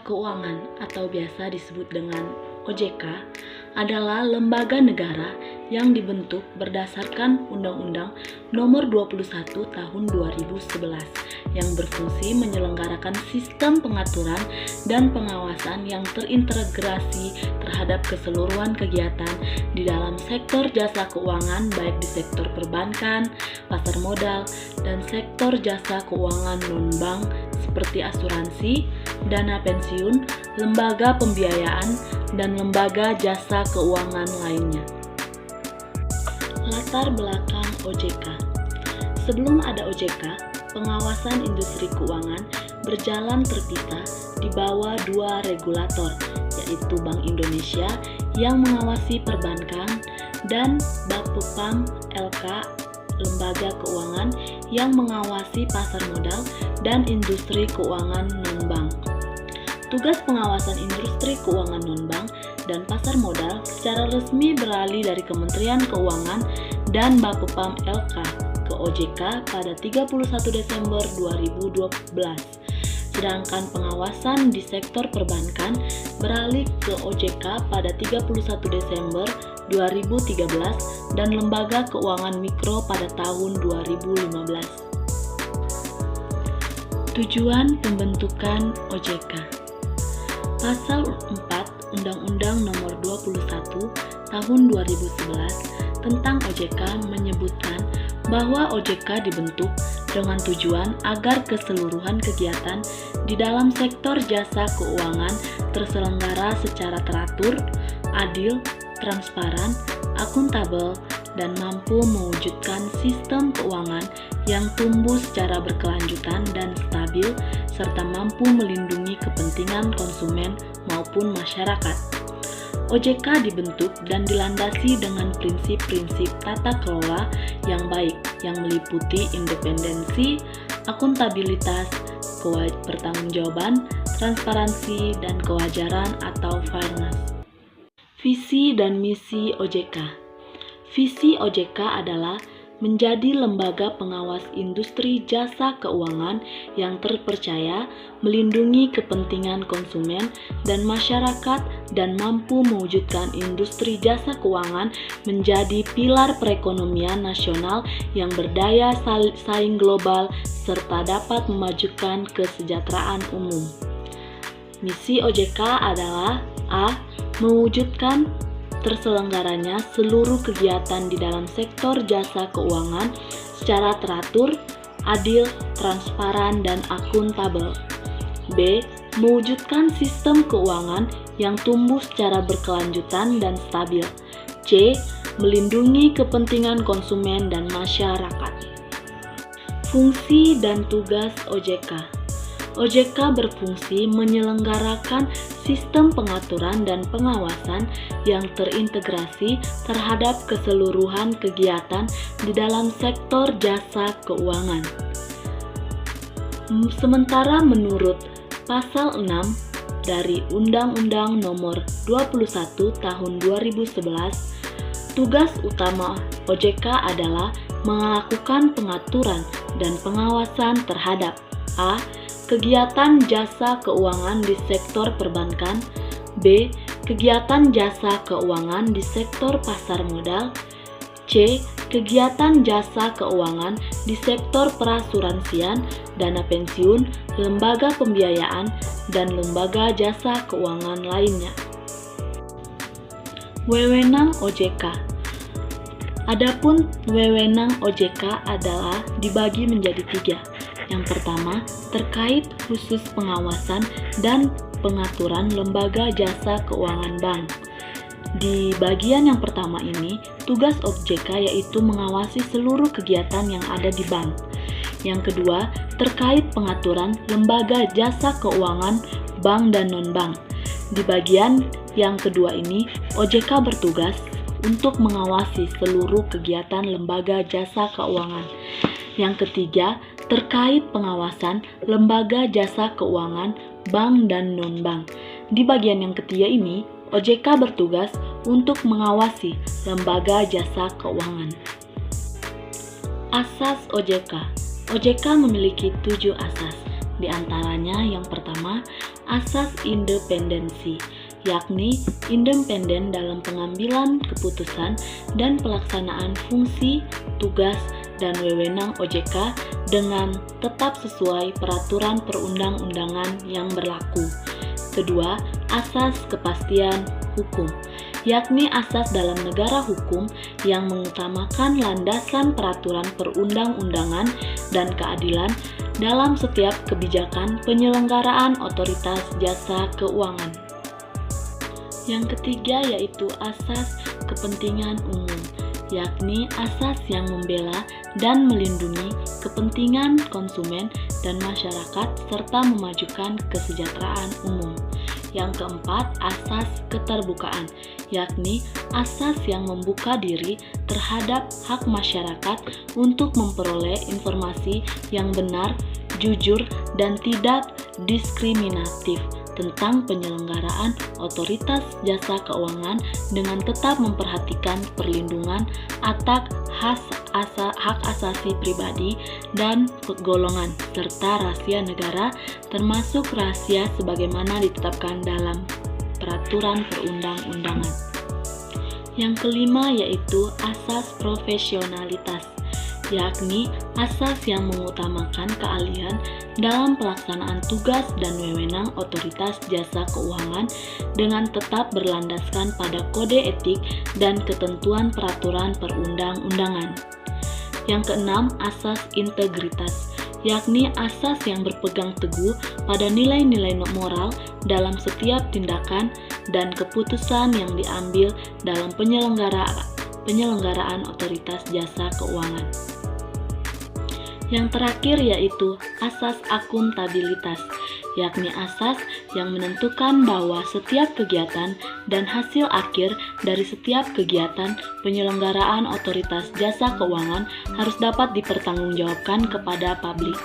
Keuangan atau biasa disebut dengan OJK adalah lembaga negara yang dibentuk berdasarkan Undang-Undang Nomor 21 Tahun 2011 yang berfungsi menyelenggarakan sistem pengaturan dan pengawasan yang terintegrasi terhadap keseluruhan kegiatan di dalam sektor jasa keuangan baik di sektor perbankan, pasar modal, dan sektor jasa keuangan non-bank seperti asuransi, dana pensiun, lembaga pembiayaan, dan lembaga jasa keuangan lainnya. Latar belakang OJK. Sebelum ada OJK, pengawasan industri keuangan berjalan terpisah di bawah dua regulator, yaitu Bank Indonesia yang mengawasi perbankan dan Bapepam LK, lembaga keuangan yang mengawasi pasar modal dan industri keuangan non-bank. Tugas pengawasan industri keuangan non-bank dan pasar modal secara resmi beralih dari Kementerian Keuangan dan Bapepam LK ke OJK pada 31 Desember 2012. Sedangkan pengawasan di sektor perbankan beralih ke OJK pada 31 Desember 2013 dan lembaga keuangan mikro pada tahun 2015. Tujuan pembentukan OJK. Pasal 4 Undang-Undang Nomor 21 Tahun 2011 tentang OJK menyebutkan bahwa OJK dibentuk dengan tujuan agar keseluruhan kegiatan di dalam sektor jasa keuangan terselenggara secara teratur, adil, transparan, akuntabel, dan mampu mewujudkan sistem keuangan yang tumbuh secara berkelanjutan dan stabil, serta mampu melindungi kepentingan konsumen maupun masyarakat. OJK dibentuk dan dilandasi dengan prinsip-prinsip tata kelola yang baik, yang meliputi independensi, akuntabilitas, pertanggungjawaban, transparansi, dan kewajaran atau fairness. Visi dan misi OJK. Visi OJK adalah menjadi lembaga pengawas industri jasa keuangan yang terpercaya, melindungi kepentingan konsumen dan masyarakat, dan mampu mewujudkan industri jasa keuangan menjadi pilar perekonomian nasional yang berdaya saing global serta dapat memajukan kesejahteraan umum. Misi OJK adalah A. Mewujudkan terselenggaranya seluruh kegiatan di dalam sektor jasa keuangan secara teratur, adil, transparan, dan akuntabel. B. Mewujudkan sistem keuangan yang tumbuh secara berkelanjutan dan stabil. C. Melindungi kepentingan konsumen dan masyarakat. Fungsi dan tugas OJK. OJK berfungsi menyelenggarakan sistem pengaturan dan pengawasan yang terintegrasi terhadap keseluruhan kegiatan di dalam sektor jasa keuangan. Sementara menurut Pasal 6 dari Undang-Undang Nomor 21 Tahun 2011, tugas utama OJK adalah melakukan pengaturan dan pengawasan terhadap A. Kegiatan jasa keuangan di sektor perbankan. B. Kegiatan jasa keuangan di sektor pasar modal. C. Kegiatan jasa keuangan di sektor perasuransian, dana pensiun, lembaga pembiayaan, dan lembaga jasa keuangan lainnya. Wewenang OJK. Adapun wewenang OJK adalah dibagi menjadi 3. Yang pertama, terkait khusus pengawasan dan pengaturan lembaga jasa keuangan bank. Di bagian yang pertama ini, tugas OJK yaitu mengawasi seluruh kegiatan yang ada di bank. Yang kedua, terkait pengaturan lembaga jasa keuangan bank dan non-bank. Di bagian yang kedua ini, OJK bertugas untuk mengawasi seluruh kegiatan lembaga jasa keuangan. Yang ketiga, terkait pengawasan lembaga jasa keuangan bank dan non-bank. Di bagian yang ketiga ini, OJK bertugas untuk mengawasi lembaga jasa keuangan. Asas OJK. OJK memiliki 7 asas. Di antaranya yang pertama, asas independensi, yakni independen dalam pengambilan keputusan dan pelaksanaan fungsi, tugas, dan wewenang OJK dengan tetap sesuai peraturan perundang-undangan yang berlaku. Kedua, asas kepastian hukum, yakni asas dalam negara hukum yang mengutamakan landasan peraturan perundang-undangan dan keadilan dalam setiap kebijakan penyelenggaraan otoritas jasa keuangan. Yang ketiga yaitu asas kepentingan umum, yakni asas yang membela dan melindungi kepentingan konsumen dan masyarakat serta memajukan kesejahteraan umum. Yang keempat, asas keterbukaan, yakni asas yang membuka diri terhadap hak masyarakat untuk memperoleh informasi yang benar, jujur, dan tidak diskriminatif tentang penyelenggaraan otoritas jasa keuangan dengan tetap memperhatikan perlindungan atas hak asasi pribadi dan golongan serta rahasia negara termasuk rahasia sebagaimana ditetapkan dalam peraturan perundang-undangan. Yang kelima yaitu asas profesionalitas, yakni asas yang mengutamakan keahlian dalam pelaksanaan tugas dan wewenang otoritas jasa keuangan dengan tetap berlandaskan pada kode etik dan ketentuan peraturan perundang-undangan. Yang keenam, asas integritas, yakni asas yang berpegang teguh pada nilai-nilai moral dalam setiap tindakan dan keputusan yang diambil dalam penyelenggaraan otoritas jasa keuangan. Yang terakhir yaitu asas akuntabilitas, yakni asas yang menentukan bahwa setiap kegiatan dan hasil akhir dari setiap kegiatan penyelenggaraan otoritas jasa keuangan harus dapat dipertanggungjawabkan kepada publik.